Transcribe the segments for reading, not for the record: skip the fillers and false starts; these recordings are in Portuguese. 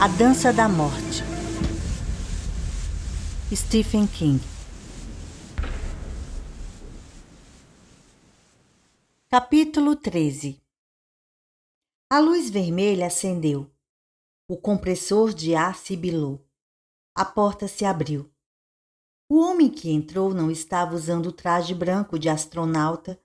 A Dança da Morte. Stephen King. Capítulo 13. A luz vermelha acendeu. O compressor de ar sibilou. A porta se abriu. O homem que entrou não estava usando o traje branco de astronauta,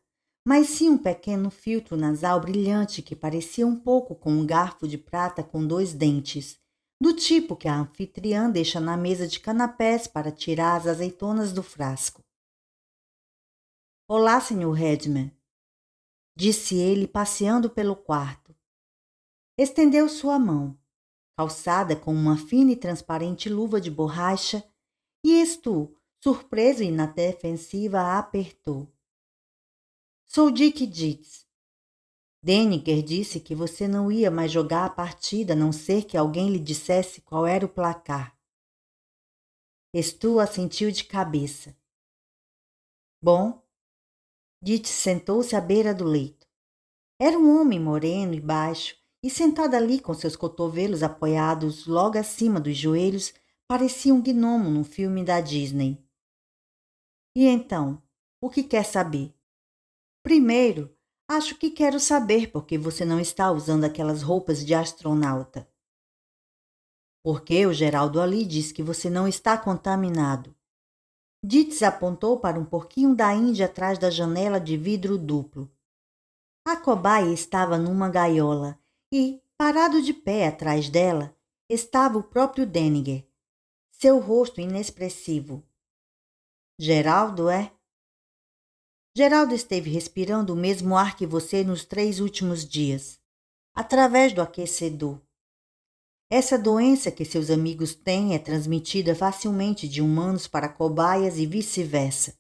mas sim um pequeno filtro nasal brilhante que parecia um pouco com um garfo de prata com 2 dentes, do tipo que a anfitriã deixa na mesa de canapés para tirar as azeitonas do frasco. Olá, Sr. Redman, disse ele passeando pelo quarto. Estendeu sua mão, calçada com uma fina e transparente luva de borracha, e Stu, surpreso e na defensiva, a apertou. Sou Dick Dietz. Deniger disse que você não ia mais jogar a partida a não ser que alguém lhe dissesse qual era o placar. Stu assentiu de cabeça. Bom, Dietz sentou-se à beira do leito. Era um homem moreno e baixo, e sentado ali com seus cotovelos apoiados logo acima dos joelhos, parecia um gnomo num filme da Disney. E então, o que quer saber? Primeiro, acho que quero saber por que você não está usando aquelas roupas de astronauta. Porque o Geraldo ali diz que você não está contaminado. Dietz apontou para um porquinho da Índia atrás da janela de vidro duplo. A cobaia estava numa gaiola e, parado de pé atrás dela, estava o próprio Deniger, seu rosto inexpressivo. Geraldo, é? Geraldo esteve respirando o mesmo ar que você nos 3 últimos dias, através do aquecedor. Essa doença que seus amigos têm é transmitida facilmente de humanos para cobaias e vice-versa.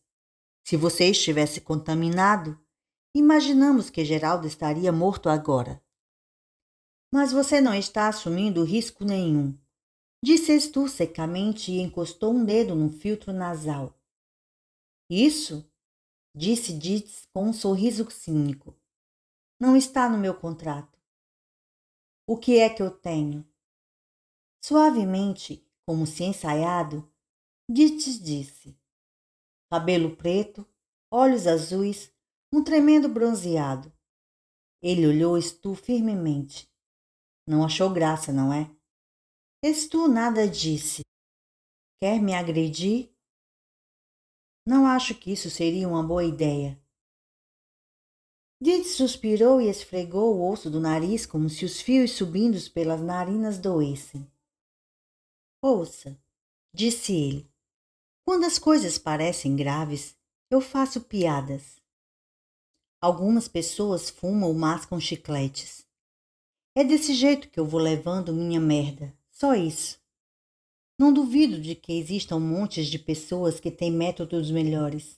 Se você estivesse contaminado, imaginamos que Geraldo estaria morto agora. Mas você não está assumindo risco nenhum, disse Stu secamente e encostou um dedo no filtro nasal. Isso? Disse Dietz com um sorriso cínico. Não está no meu contrato. O que é que eu tenho? Suavemente, como se ensaiado, Dietz disse. Cabelo preto, olhos azuis, um tremendo bronzeado. Ele olhou Stu firmemente. Não achou graça, não é? Stu nada disse. Quer me agredir? Não acho que isso seria uma boa ideia. Dietz suspirou e esfregou o osso do nariz como se os fios subindo pelas narinas doessem. Ouça, disse ele, quando as coisas parecem graves, eu faço piadas. Algumas pessoas fumam ou mascam chicletes. É desse jeito que eu vou levando minha merda, só isso. Não duvido de que existam montes de pessoas que têm métodos melhores.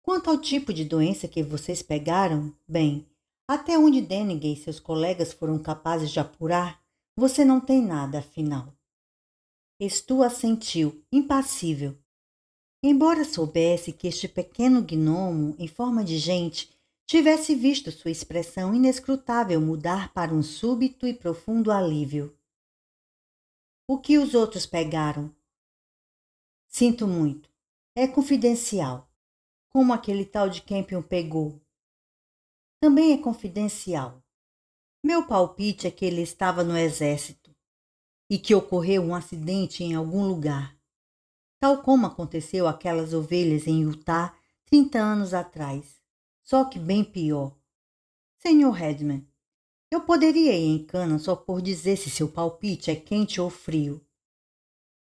Quanto ao tipo de doença que vocês pegaram, bem, até onde Deniger e seus colegas foram capazes de apurar, você não tem nada, afinal. Stu assentiu, impassível. Embora soubesse que este pequeno gnomo, em forma de gente, tivesse visto sua expressão inescrutável mudar para um súbito e profundo alívio. O que os outros pegaram? Sinto muito. É confidencial. Como aquele tal de Campion pegou. Também é confidencial. Meu palpite é que ele estava no exército e que ocorreu um acidente em algum lugar, tal como aconteceu aquelas ovelhas em Utah 30 anos atrás, só que bem pior. Sr. Redman, eu poderia ir em cana só por dizer se seu palpite é quente ou frio.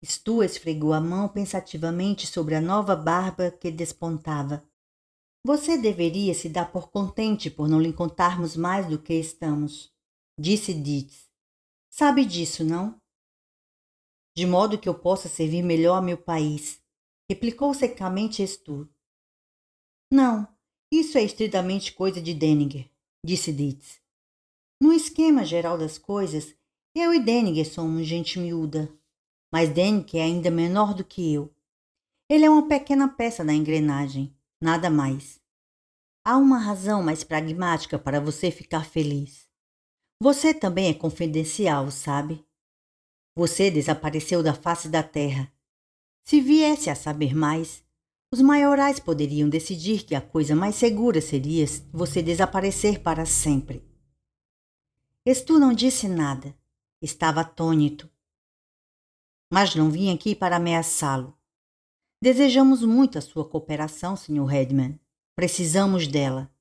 Stu esfregou a mão pensativamente sobre a nova barba que despontava. Você deveria se dar por contente por não lhe contarmos mais do que estamos, disse Dietz. Sabe disso, não? De modo que eu possa servir melhor a meu país, replicou secamente Stu. Não, isso é estritamente coisa de Deniger, disse Dietz. No esquema geral das coisas, eu e Deniger somos gente miúda, mas Deniger é ainda menor do que eu. Ele é uma pequena peça da engrenagem, nada mais. Há uma razão mais pragmática para você ficar feliz. Você também é confidencial, sabe? Você desapareceu da face da terra. Se viesse a saber mais, os maiorais poderiam decidir que a coisa mais segura seria você desaparecer para sempre. Stu não disse nada. Estava atônito. Mas não vim aqui para ameaçá-lo. Desejamos muito a sua cooperação, Sr. Redman. Precisamos dela.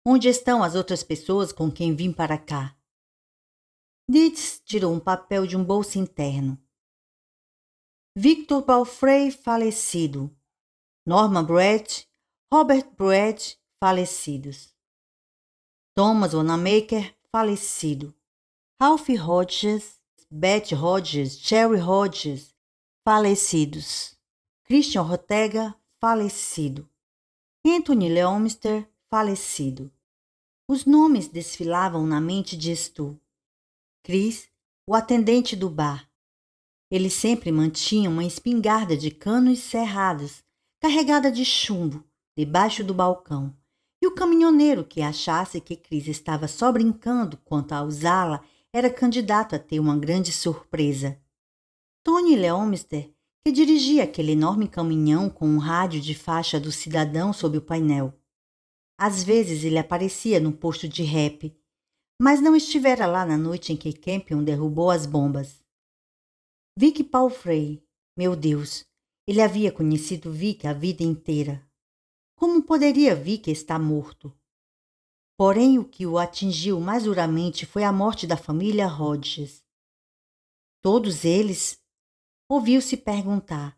Onde estão as outras pessoas com quem vim para cá? Dietz tirou um papel de um bolso interno. Victor Balfrey, falecido. Norman Brett, Robert Brett, falecidos. Thomas Wanamaker, falecido. Ralph Hodges, Beth Hodges, Cherry Hodges, falecidos. Christian Ortega, falecido. Anthony Leomister, falecido. Os nomes desfilavam na mente de Stu. Chris, o atendente do bar. Ele sempre mantinha uma espingarda de canos cerrados, carregada de chumbo, debaixo do balcão. E o caminhoneiro que achasse que Chris estava só brincando quanto a usá-la era candidato a ter uma grande surpresa. Tony Leomister, que dirigia aquele enorme caminhão com um rádio de faixa do cidadão sob o painel. Às vezes ele aparecia no posto de rap, mas não estivera lá na noite em que Campion derrubou as bombas. Vic Palfrey, meu Deus, ele havia conhecido Vic a vida inteira. Como poderia Vic estar morto? Porém, o que o atingiu mais duramente foi a morte da família Hodges. Todos eles? Ouviu-se perguntar.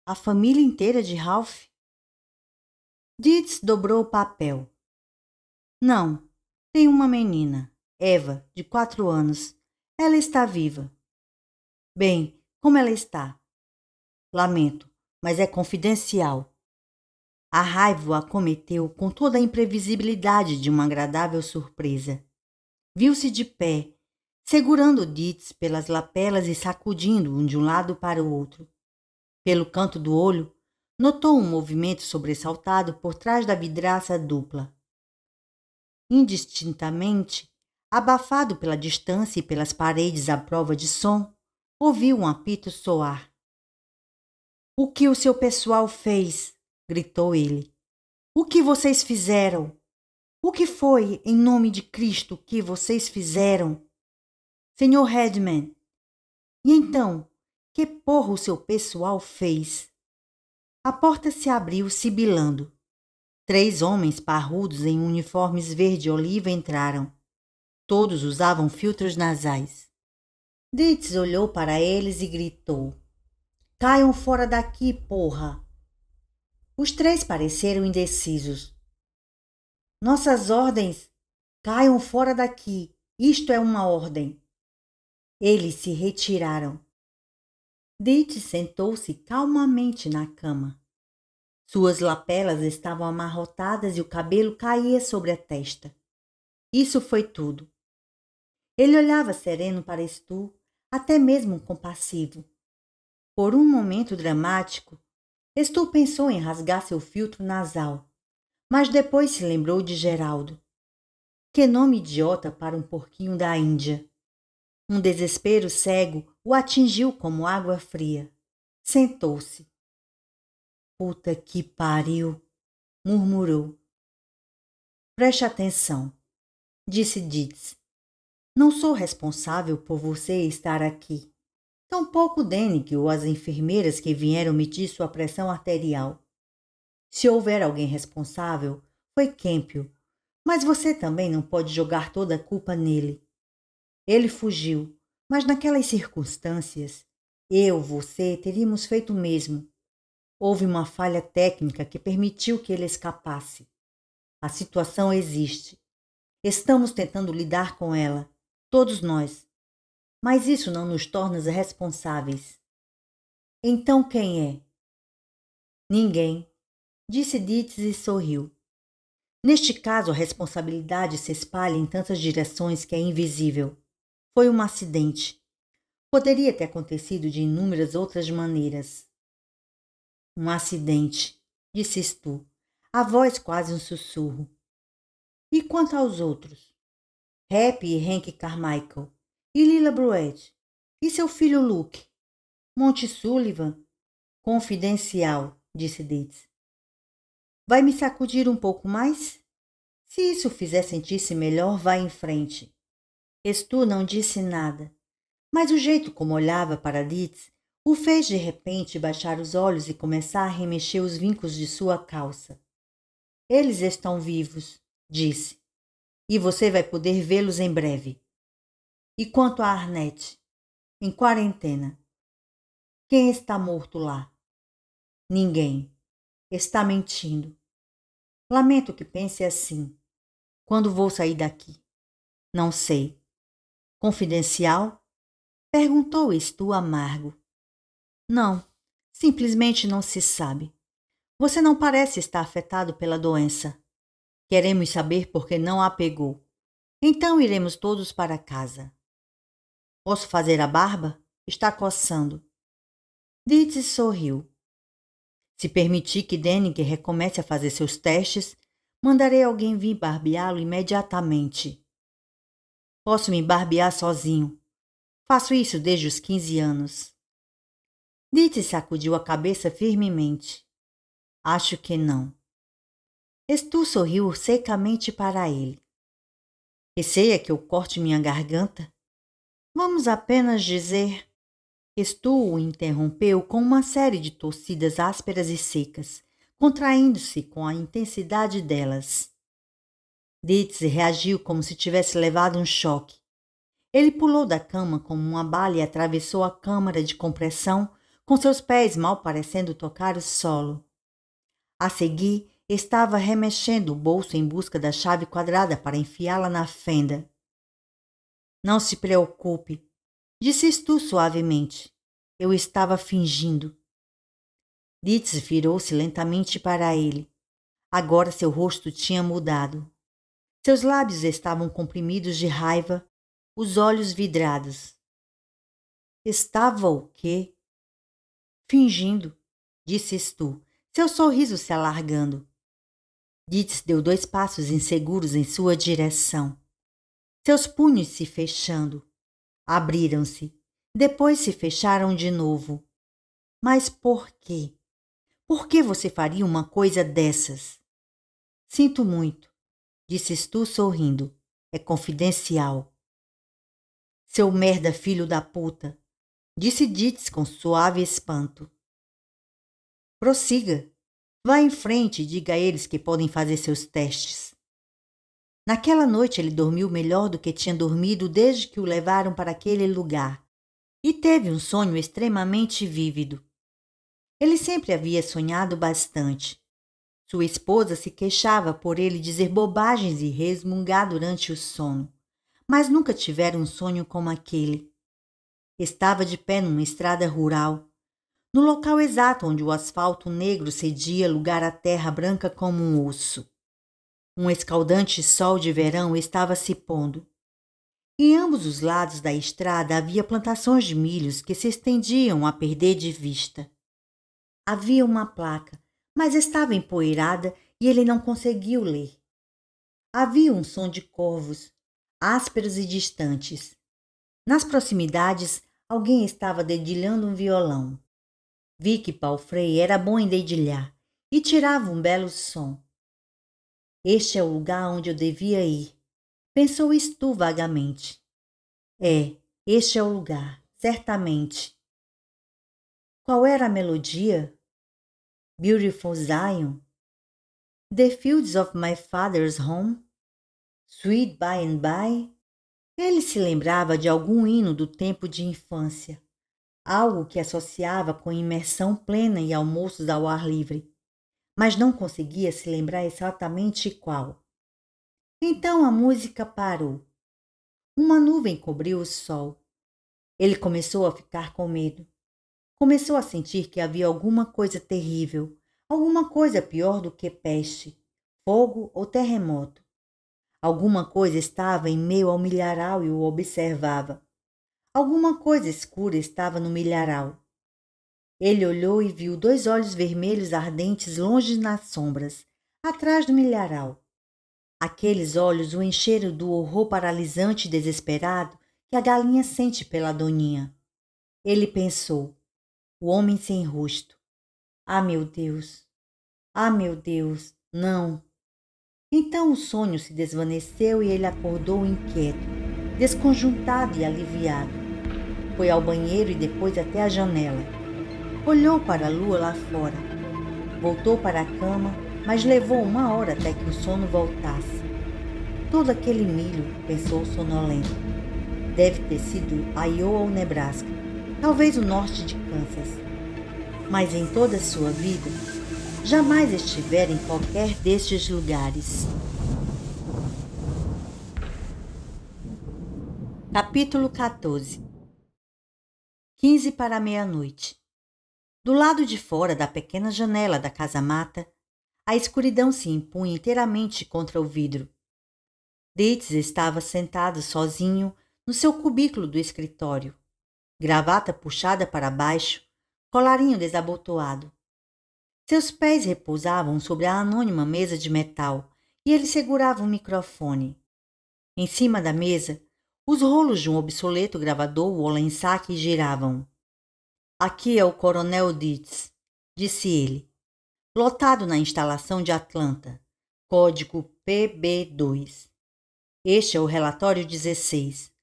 A família inteira de Ralph? Dietz dobrou o papel. Não, tem uma menina, Eva, de 4 anos. Ela está viva. Bem, como ela está? Lamento, mas é confidencial. A raiva o acometeu com toda a imprevisibilidade de uma agradável surpresa. Viu-se de pé, segurando Dietz pelas lapelas e sacudindo-o de um lado para o outro. Pelo canto do olho, notou um movimento sobressaltado por trás da vidraça dupla. Indistintamente, abafado pela distância e pelas paredes à prova de som, ouviu um apito soar. — O que o seu pessoal fez? Gritou ele. — O que vocês fizeram? O que foi, em nome de Cristo, que vocês fizeram? Senhor Redman. E então, que porra o seu pessoal fez? A porta se abriu sibilando. 3 homens parrudos em uniformes verde-oliva entraram. Todos usavam filtros nasais. Dietz olhou para eles e gritou. — Caiam fora daqui, porra! Os 3 pareceram indecisos. — Nossas ordens! Caiam fora daqui! Isto é uma ordem! Eles se retiraram. Dietz sentou-se calmamente na cama. Suas lapelas estavam amarrotadas e o cabelo caía sobre a testa. Isso foi tudo. Ele olhava sereno para Stu, até mesmo compassivo. Por um momento dramático, Stu pensou em rasgar seu filtro nasal, mas depois se lembrou de Geraldo. Que nome idiota para um porquinho da Índia! Um desespero cego o atingiu como água fria. Sentou-se. Puta que pariu! Murmurou. Preste atenção, disse Dietz. Não sou responsável por você estar aqui. Tampouco Denick ou as enfermeiras que vieram medir sua pressão arterial. Se houver alguém responsável, foi Campion, mas você também não pode jogar toda a culpa nele. Ele fugiu, mas naquelas circunstâncias, você teríamos feito o mesmo. Houve uma falha técnica que permitiu que ele escapasse. A situação existe. Estamos tentando lidar com ela, todos nós. Mas isso não nos torna responsáveis. Então quem é? Ninguém, disse Dietz e sorriu. Neste caso, a responsabilidade se espalha em tantas direções que é invisível. Foi um acidente. Poderia ter acontecido de inúmeras outras maneiras. Um acidente, disse Stu, a voz quase um sussurro. E quanto aos outros? Happy e Hank Carmichael. E Lila Bruett. E seu filho Luke? Monte Sullivan? Confidencial, disse Dietz. Vai me sacudir um pouco mais? Se isso o fizer sentir-se melhor, vá em frente. Stu não disse nada, mas o jeito como olhava para Dietz o fez de repente baixar os olhos e começar a remexer os vincos de sua calça. Eles estão vivos, disse, e você vai poder vê-los em breve. E quanto a Arnett? Em quarentena. Quem está morto lá? Ninguém. Está mentindo. Lamento que pense assim. Quando vou sair daqui? Não sei. Confidencial? Perguntou Stu amargo. Não, simplesmente não se sabe. Você não parece estar afetado pela doença. Queremos saber por que não a pegou. Então iremos todos para casa. Posso fazer a barba? Está coçando. Dietz sorriu. Se permitir que Denning recomece a fazer seus testes, mandarei alguém vir barbeá-lo imediatamente. Posso me barbear sozinho. Faço isso desde os 15 anos. Dietz sacudiu a cabeça firmemente. Acho que não. Stu sorriu secamente para ele. Receia que eu corte minha garganta? Vamos apenas dizer... Stu o interrompeu com uma série de tossidas ásperas e secas, contraindo-se com a intensidade delas. Dietz reagiu como se tivesse levado um choque. Ele pulou da cama como uma bala e atravessou a câmara de compressão, com seus pés mal parecendo tocar o solo. A seguir, estava remexendo o bolso em busca da chave quadrada para enfiá-la na fenda. Não se preocupe, disse Stu suavemente. Eu estava fingindo. Dietz virou-se lentamente para ele. Agora seu rosto tinha mudado. Seus lábios estavam comprimidos de raiva, os olhos vidrados. Estava o quê? Fingindo, disse Stu, seu sorriso se alargando. Dietz deu 2 passos inseguros em sua direção. Seus punhos se fechando. Abriram-se. Depois se fecharam de novo. Mas por quê? Por que você faria uma coisa dessas? Sinto muito, disse Stu sorrindo. É confidencial. Seu merda filho da puta, disse Dietz com suave espanto. Prossiga. Vá em frente e diga a eles que podem fazer seus testes. Naquela noite ele dormiu melhor do que tinha dormido desde que o levaram para aquele lugar e teve um sonho extremamente vívido. Ele sempre havia sonhado bastante. Sua esposa se queixava por ele dizer bobagens e resmungar durante o sono, mas nunca tivera um sonho como aquele. Estava de pé numa estrada rural, no local exato onde o asfalto negro cedia lugar à terra branca como um osso. Um escaldante sol de verão estava se pondo. Em ambos os lados da estrada havia plantações de milhos que se estendiam a perder de vista. Havia uma placa, mas estava empoeirada e ele não conseguiu ler. Havia um som de corvos, ásperos e distantes. Nas proximidades, alguém estava dedilhando um violão. Vi que Palfrey era bom em dedilhar e tirava um belo som. Este é o lugar onde eu devia ir, pensou Stu vagamente. Este é o lugar, certamente. Qual era a melodia? Beautiful Zion? The Fields of My Father's Home? Sweet By and By? Ele se lembrava de algum hino do tempo de infância, algo que associava com imersão plena e almoços ao ar livre, mas não conseguia se lembrar exatamente qual. Então a música parou. Uma nuvem cobriu o sol. Ele começou a ficar com medo. Começou a sentir que havia alguma coisa terrível, alguma coisa pior do que peste, fogo ou terremoto. Alguma coisa estava em meio ao milharal e o observava. Alguma coisa escura estava no milharal. Ele olhou e viu 2 olhos vermelhos ardentes longe nas sombras, atrás do milharal. Aqueles olhos o encheram do horror paralisante e desesperado que a galinha sente pela doninha. Ele pensou, o homem sem rosto. Ah, meu Deus! Ah, meu Deus! Não! Então o sonho se desvaneceu e ele acordou inquieto, desconjuntado e aliviado. Foi ao banheiro e depois até a janela. Olhou para a lua lá fora. Voltou para a cama, mas levou 1 hora até que o sono voltasse. Todo aquele milho, pensou sonolento. Deve ter sido Iowa ou Nebraska, talvez o norte de Kansas. Mas em toda a sua vida, jamais estivera em qualquer destes lugares. Capítulo 14. 15 para a meia-noite. Do lado de fora da pequena janela da casa-mata, a escuridão se impunha inteiramente contra o vidro. Dietz estava sentado sozinho no seu cubículo do escritório, gravata puxada para baixo, colarinho desabotoado. Seus pés repousavam sobre a anônima mesa de metal e ele segurava um microfone. Em cima da mesa, os rolos de um obsoleto gravador Wollensak giravam. Aqui é o Coronel Dietz, disse ele, lotado na instalação de Atlanta, código PB2. Este é o relatório 16.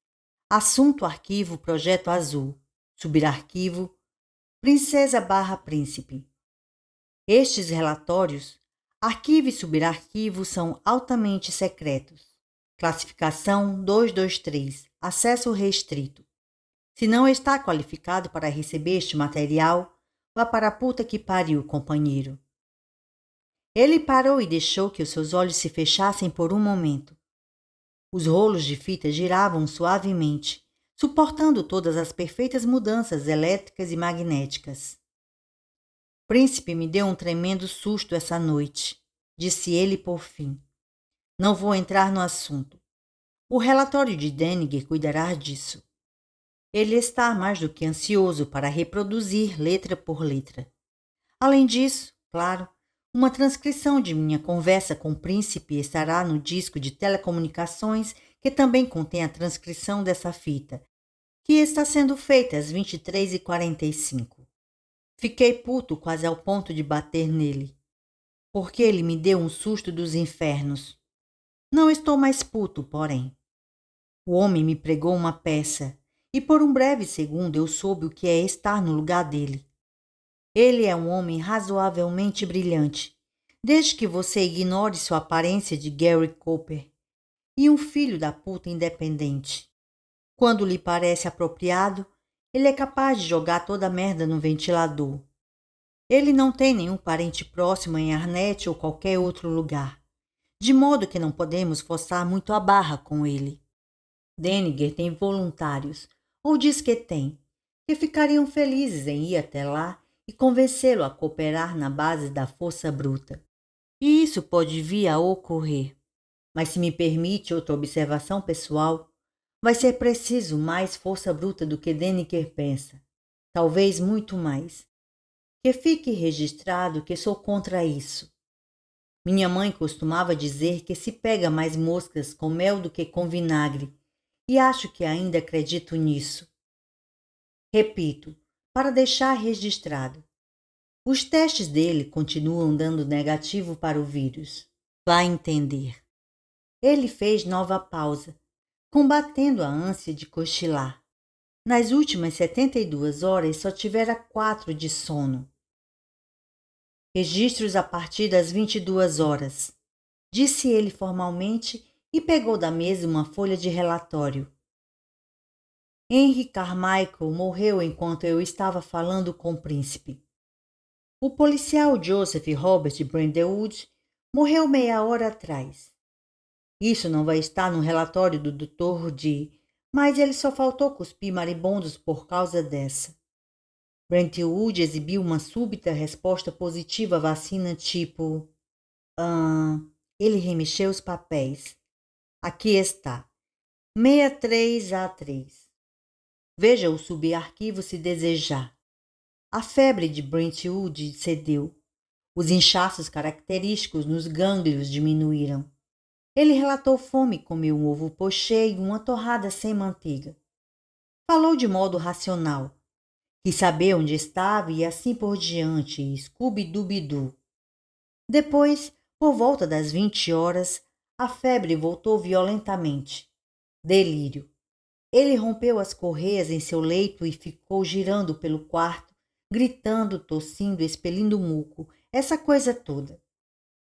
Assunto arquivo Projeto Azul. Subarquivo Princesa/Príncipe. Estes relatórios, arquivo e subarquivo, são altamente secretos. Classificação 223. Acesso restrito. Se não está qualificado para receber este material, vá para a puta que pariu, companheiro. Ele parou e deixou que os seus olhos se fechassem por um momento. Os rolos de fita giravam suavemente, suportando todas as perfeitas mudanças elétricas e magnéticas. Príncipe me deu um tremendo susto essa noite, disse ele por fim. Não vou entrar no assunto. O relatório de Deniger cuidará disso. Ele está mais do que ansioso para reproduzir letra por letra. Além disso, claro, uma transcrição de minha conversa com o príncipe estará no disco de telecomunicações que também contém a transcrição dessa fita, que está sendo feita às 23h45. Fiquei puto quase ao ponto de bater nele, porque ele me deu um susto dos infernos. Não estou mais puto, porém. O homem me pregou uma peça, e por um breve segundo eu soube o que é estar no lugar dele. Ele é um homem razoavelmente brilhante, desde que você ignore sua aparência de Gary Cooper, e um filho da puta independente. Quando lhe parece apropriado, ele é capaz de jogar toda a merda no ventilador. Ele não tem nenhum parente próximo em Arnett ou qualquer outro lugar, de modo que não podemos forçar muito a barra com ele. Deniger tem voluntários, ou diz que tem, que ficariam felizes em ir até lá e convencê-lo a cooperar na base da força bruta. E isso pode vir a ocorrer. Mas se me permite outra observação pessoal, vai ser preciso mais força bruta do que Deniger pensa. Talvez muito mais. Que fique registrado que sou contra isso. Minha mãe costumava dizer que se pega mais moscas com mel do que com vinagre, e acho que ainda acredito nisso. Repito, para deixar registrado. Os testes dele continuam dando negativo para o vírus. Vá entender. Ele fez nova pausa, combatendo a ânsia de cochilar. Nas últimas 72 horas só tivera 4 de sono. Registros a partir das 22 horas, disse ele formalmente e pegou da mesa uma folha de relatório. Henry Carmichael morreu enquanto eu estava falando com o príncipe. O policial Joseph Robert Brandwood morreu meia hora atrás. Isso não vai estar no relatório do Dr. D, mas ele só faltou cuspir maribondos por causa dessa. Brentwood exibiu uma súbita resposta positiva à vacina tipo... Ele remexeu os papéis. Aqui está. 63A3. Veja o subarquivo se desejar. A febre de Brentwood cedeu. Os inchaços característicos nos gânglios diminuíram. Ele relatou fome e comeu um ovo poché e uma torrada sem manteiga. Falou de modo racional, Quis saber onde estava e assim por diante, Scooby-Dooby-Doo. Depois, por volta das 20 horas, a febre voltou violentamente. Delírio. Ele rompeu as correias em seu leito e ficou girando pelo quarto, gritando, tossindo, expelindo muco, essa coisa toda.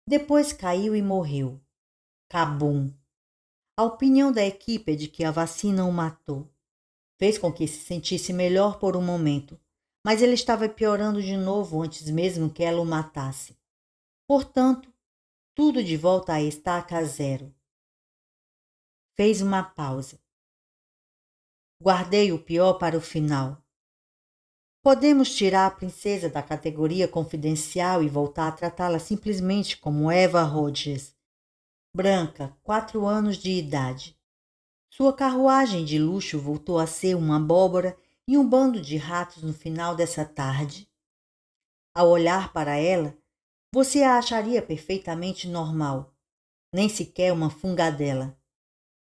Depois caiu e morreu. Cabum. A opinião da equipe é de que a vacina o matou. Fez com que se sentisse melhor por um momento, mas ele estava piorando de novo antes mesmo que ela o matasse. Portanto, tudo de volta à estaca zero. Fez uma pausa. Guardei o pior para o final. Podemos tirar a princesa da categoria confidencial e voltar a tratá-la simplesmente como Eva Rogers. Branca, 4 anos de idade. Sua carruagem de luxo voltou a ser uma abóbora e um bando de ratos no final dessa tarde. Ao olhar para ela, você a acharia perfeitamente normal, nem sequer uma fungadela.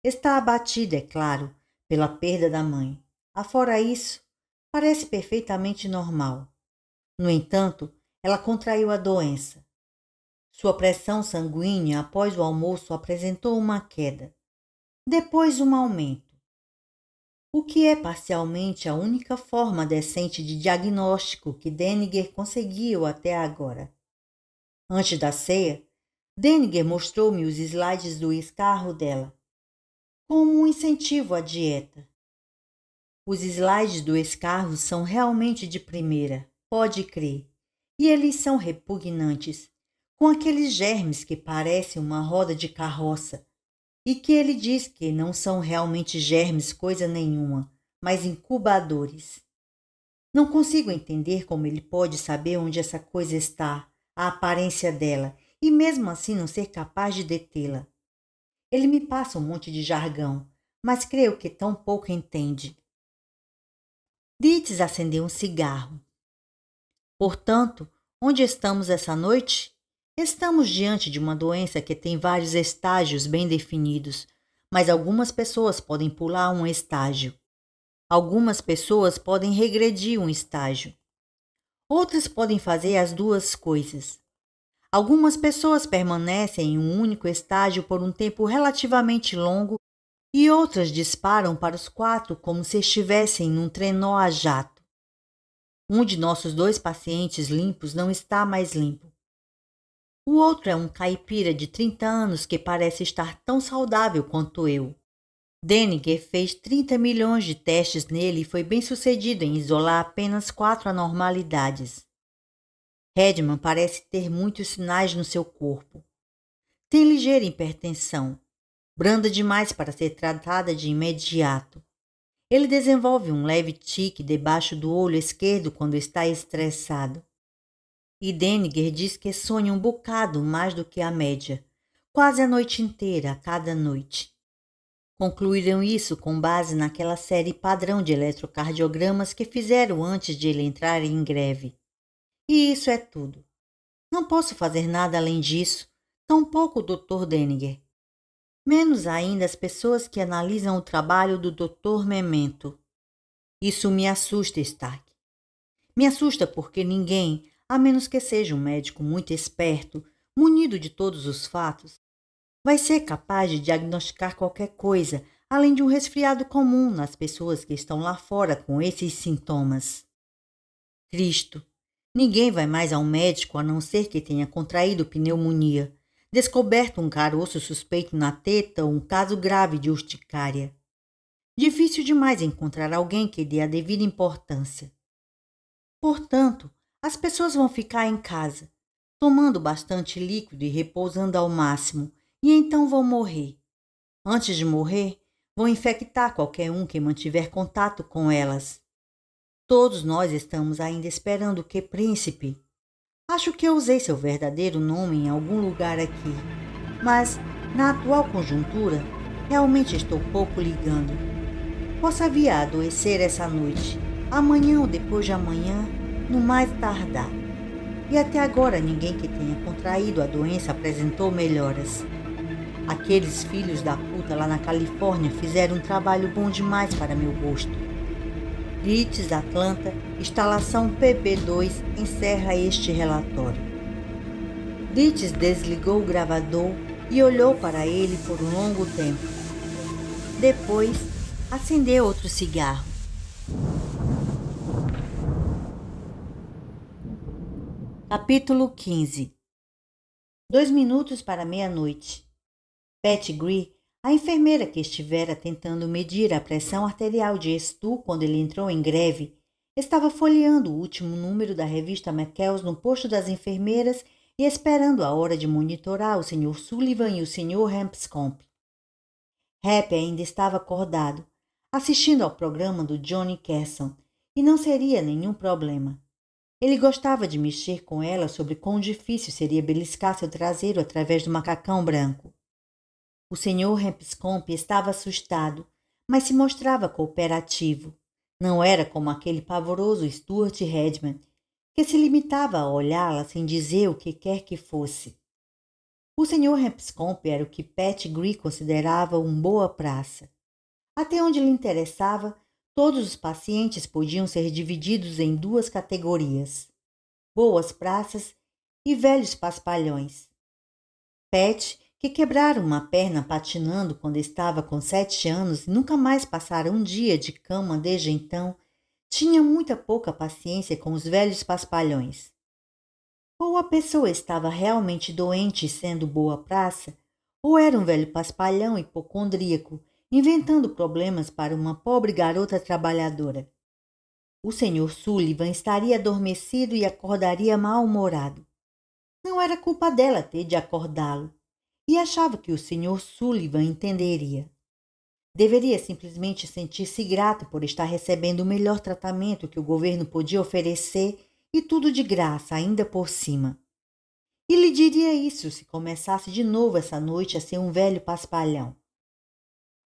Está abatida, é claro, pela perda da mãe. Afora isso, parece perfeitamente normal. No entanto, ela contraiu a doença. Sua pressão sanguínea após o almoço apresentou uma queda. Depois um aumento. O que é parcialmente a única forma decente de diagnóstico que Deniger conseguiu até agora. Antes da ceia, Deniger mostrou-me os slides do escarro dela, como um incentivo à dieta. Os slides do escarro são realmente de primeira, pode crer, e eles são repugnantes, com aqueles germes que parecem uma roda de carroça, e que ele diz que não são realmente germes coisa nenhuma, mas incubadores. Não consigo entender como ele pode saber onde essa coisa está, a aparência dela, e mesmo assim não ser capaz de detê-la. Ele me passa um monte de jargão, mas creio que tão pouco entende. Dietz acendeu um cigarro. Portanto, onde estamos essa noite? Estamos diante de uma doença que tem vários estágios bem definidos, mas algumas pessoas podem pular um estágio. Algumas pessoas podem regredir um estágio. Outras podem fazer as duas coisas. Algumas pessoas permanecem em um único estágio por um tempo relativamente longo e outras disparam para os 4 como se estivessem num trenó a jato. Um de nossos 2 pacientes limpos não está mais limpo. O outro é um caipira de 30 anos que parece estar tão saudável quanto eu. Deniger fez 30 milhões de testes nele e foi bem sucedido em isolar apenas 4 anormalidades. Redman parece ter muitos sinais no seu corpo. Tem ligeira hipertensão, branda demais para ser tratada de imediato. Ele desenvolve um leve tique debaixo do olho esquerdo quando está estressado. E Deniger diz que sonha um bocado mais do que a média, quase a noite inteira, a cada noite. Concluíram isso com base naquela série padrão de eletrocardiogramas que fizeram antes de ele entrar em greve. E isso é tudo. Não posso fazer nada além disso, tampouco o Dr. Deniger. Menos ainda as pessoas que analisam o trabalho do Dr. Memento. Isso me assusta, Stark. Me assusta porque ninguém, a menos que seja um médico muito esperto, munido de todos os fatos, vai ser capaz de diagnosticar qualquer coisa, além de um resfriado comum nas pessoas que estão lá fora com esses sintomas. Cristo, ninguém vai mais ao médico a não ser que tenha contraído pneumonia, descoberto um caroço suspeito na teta ou um caso grave de urticária. Difícil demais encontrar alguém que dê a devida importância. Portanto, as pessoas vão ficar em casa, tomando bastante líquido e repousando ao máximo, e então vão morrer. Antes de morrer, vão infectar qualquer um que mantiver contato com elas. Todos nós estamos ainda esperando que Príncipe. Acho que eu usei seu verdadeiro nome em algum lugar aqui, mas, na atual conjuntura, realmente estou pouco ligando. Possa vir a adoecer essa noite, amanhã ou depois de amanhã, no mais tardar. E até agora ninguém que tenha contraído a doença apresentou melhoras. Aqueles filhos da puta lá na Califórnia fizeram um trabalho bom demais para meu gosto. Grites, Atlanta, instalação PB2 encerra este relatório. Grites desligou o gravador e olhou para ele por um longo tempo. Depois, acendeu outro cigarro. Capítulo 15. 2 minutos para meia-noite. Pat Gree, a enfermeira que estivera tentando medir a pressão arterial de Stu quando ele entrou em greve, estava folheando o último número da revista McCall's no posto das enfermeiras e esperando a hora de monitorar o Sr. Sullivan e o Sr. Hampscombe. Happy ainda estava acordado, assistindo ao programa do Johnny Carson, e não seria nenhum problema. Ele gostava de mexer com ela sobre quão difícil seria beliscar seu traseiro através do macacão branco. O Sr. Hampscombe estava assustado, mas se mostrava cooperativo. Não era como aquele pavoroso Stuart Redman, que se limitava a olhá-la sem dizer o que quer que fosse. O Sr. Hampscombe era o que Pat Gree considerava um boa praça. Até onde lhe interessava, todos os pacientes podiam ser divididos em 2 categorias: boas praças e velhos paspalhões. Pat, que quebrara uma perna patinando quando estava com 7 anos e nunca mais passara um dia de cama desde então, tinha muita pouca paciência com os velhos paspalhões. Ou a pessoa estava realmente doente sendo boa praça, ou era um velho paspalhão hipocondríaco, inventando problemas para uma pobre garota trabalhadora. O Sr. Sullivan estaria adormecido e acordaria mal-humorado. Não era culpa dela ter de acordá-lo, e achava que o Sr. Sullivan entenderia. Deveria simplesmente sentir-se grato por estar recebendo o melhor tratamento que o governo podia oferecer e tudo de graça, ainda por cima. E lhe diria isso se começasse de novo essa noite a ser um velho paspalhão.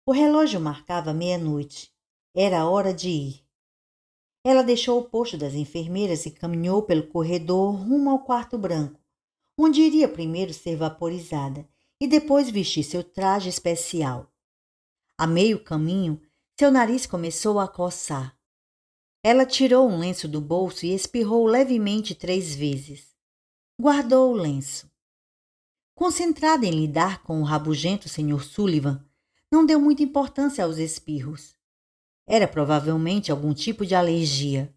O relógio marcava meia-noite. Era a hora de ir. Ela deixou o posto das enfermeiras e caminhou pelo corredor rumo ao quarto branco, onde iria primeiro ser vaporizada e depois vestir seu traje especial. A meio caminho, seu nariz começou a coçar. Ela tirou um lenço do bolso e espirrou levemente 3 vezes. Guardou o lenço. Concentrada em lidar com o rabugento Sr. Sullivan, não deu muita importância aos espirros. Era provavelmente algum tipo de alergia.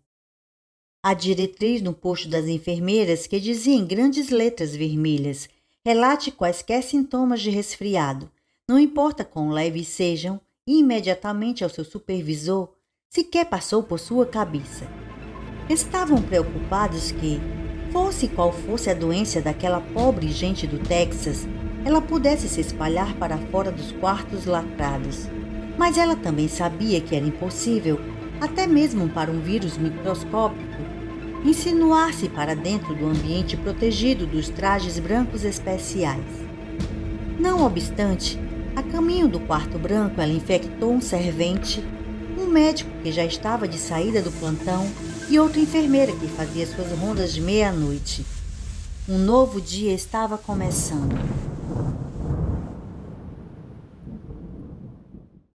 A diretriz no posto das enfermeiras que dizia em grandes letras vermelhas: relate quaisquer sintomas de resfriado, não importa quão leves sejam, e imediatamente ao seu supervisor, sequer passou por sua cabeça. Estavam preocupados que, fosse qual fosse a doença daquela pobre gente do Texas, ela pudesse se espalhar para fora dos quartos lacrados. Mas ela também sabia que era impossível, até mesmo para um vírus microscópico, insinuar-se para dentro do ambiente protegido dos trajes brancos especiais. Não obstante, a caminho do quarto branco ela infectou um servente, um médico que já estava de saída do plantão e outra enfermeira que fazia suas rondas de meia-noite. Um novo dia estava começando.